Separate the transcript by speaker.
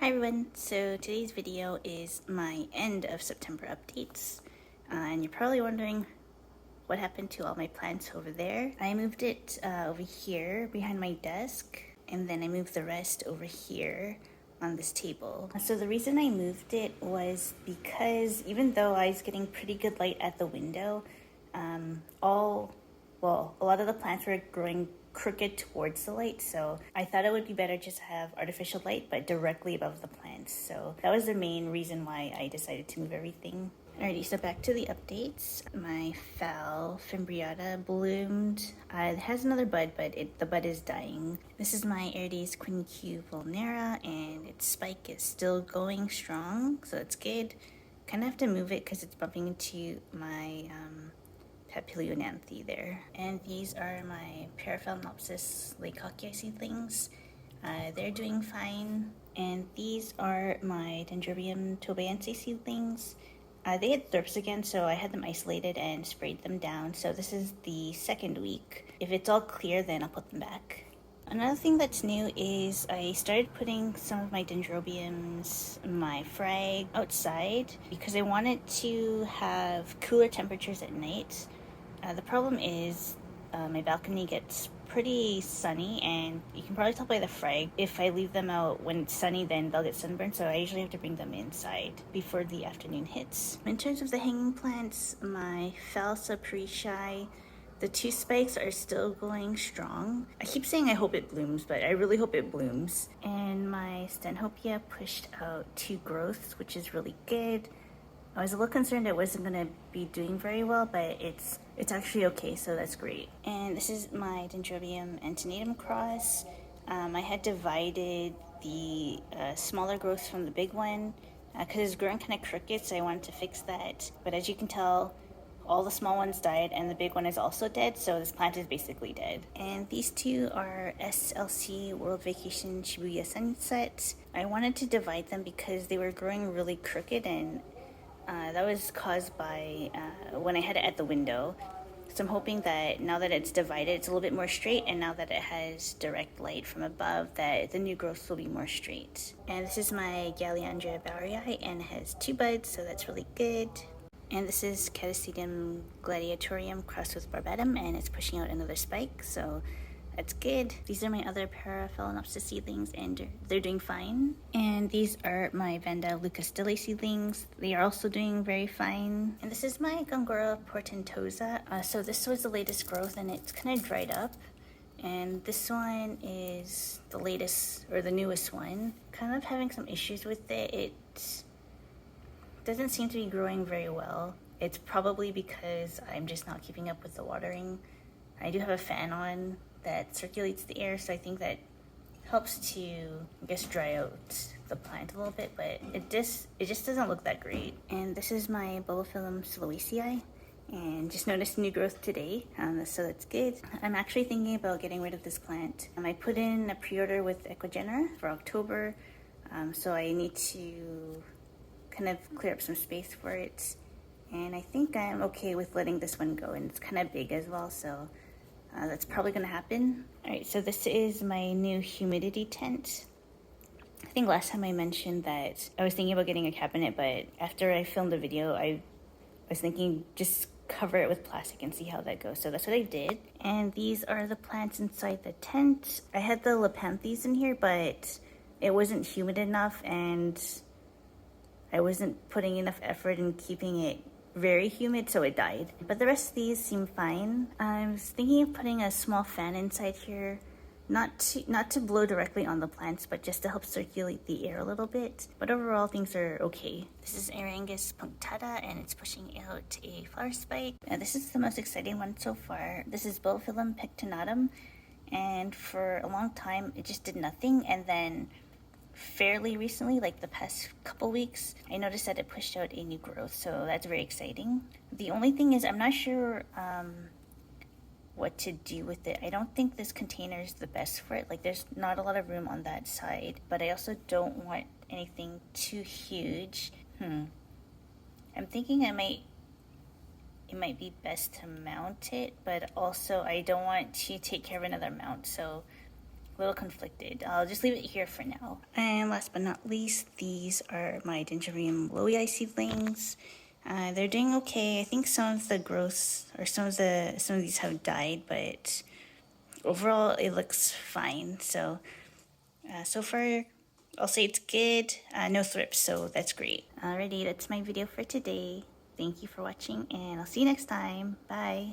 Speaker 1: Hi everyone, so today's video is my end of September updates, and you're probably wondering what happened to all my plants over there. I moved it over here behind my desk, and then I moved the rest over here on this table. So the reason I moved it was because even though I was getting pretty good light at the window, a lot of the plants were growing crooked towards the light, so I thought it would be better just to have artificial light but directly above the plants. So that was the main reason why I decided to move everything. Alrighty, so back to the updates. My Phal fimbriata bloomed. It has another bud, but the bud is dying. This is my Aerides quinquevulnera, and its spike is still going strong, so it's good. Kind of have to move it because it's bumping into my Papilionanthe there. And these are my Paraphalaenopsi laycockii seedlings. They're doing fine. And these are my Dendrobium tobaense seedlings. They had thrips again, so I had them isolated and sprayed them down. So this is the second week. If it's all clear, then I'll put them back. Another thing that's new is I started putting some of my Dendrobiums, my Phrag, outside because I wanted to have cooler temperatures at night. The problem is my balcony gets pretty sunny, and you can probably tell by the Phrag. If I leave them out when it's sunny, then they'll get sunburned, so I usually have to bring them inside before the afternoon hits. In terms of the hanging plants, my Phal subparishii, the two spikes are still going strong. I keep saying I hope it blooms, but I really hope it blooms. And my Stanhopea pushed out 2 growths, which is really good. I was a little concerned it wasn't going to be doing very well, but it's actually okay, so that's great. And this is my Dendrobium antennatum cross. I had divided the smaller growths from the big one because it's growing kind of crooked, so I wanted to fix that. But as you can tell, all the small ones died and the big one is also dead, so this plant is basically dead. And these two are SLC World Vacation Shibuya Sunset. I wanted to divide them because they were growing really crooked, and that was caused by when I had it at the window. So I'm hoping that now that it's divided, it's a little bit more straight, and now that it has direct light from above, that the new growth will be more straight. And this is my Galeandra baueri, and it has 2 buds, so that's really good. And this is Ctsm gladiatorium crossed with barbatum, and it's pushing out another spike, so that's good. These are my other Paraphalaenopsi seedlings, and they're doing fine. And these are my Vanda leucostille seedlings. They are also doing very fine. And this is my Gongoro Portentosa. So this was the latest growth, and it's kind of dried up. And this one is the latest, or the newest one. Kind of having some issues with it. It doesn't seem to be growing very well. It's probably because I'm just not keeping up with the watering. I do have a fan on that circulates the air, so I think that helps to, I guess, dry out the plant a little bit, but it just doesn't look that great. And this is my Bulbophyllum solacei, and just noticed new growth today, so that's good. I'm actually thinking about getting rid of this plant. I put in a pre-order with Equigenera for October, so I need to kind of clear up some space for it, and I think I'm okay with letting this one go, and it's kind of big as well, so that's probably going to happen. Alright, so this is my new humidity tent. I think last time I mentioned that I was thinking about getting a cabinet, but after I filmed the video, I was thinking just cover it with plastic and see how that goes. So that's what I did. And these are the plants inside the tent. I had the Lepanthes in here, but it wasn't humid enough, and I wasn't putting enough effort in keeping it very humid, so it died. But the rest of these seem fine. I was thinking of putting a small fan inside here, not to blow directly on the plants, but just to help circulate the air a little bit. But overall, things are okay. This is Aerides punctata, and it's pushing out a flower spike. This is the most exciting one so far. This is Bulbophyllum pectinatum, and for a long time it just did nothing, and then fairly recently, like the past couple weeks, I noticed that it pushed out a new growth, so that's very exciting. The only thing is I'm not sure what to do with it. I don't think this container is the best for it. Like, there's not a lot of room on that side, but I also don't want anything too huge. I'm thinking it might be best to mount it, but also I don't want to take care of another mount, so a little conflicted. I'll just leave it here for now. And last but not least, these are my Dendrobium lowii seedlings. They're doing okay. I think some of the growths, or some of these have died, but overall it looks fine. So, so far, I'll say it's good. No thrips, so that's great. Alrighty, that's my video for today. Thank you for watching, and I'll see you next time. Bye.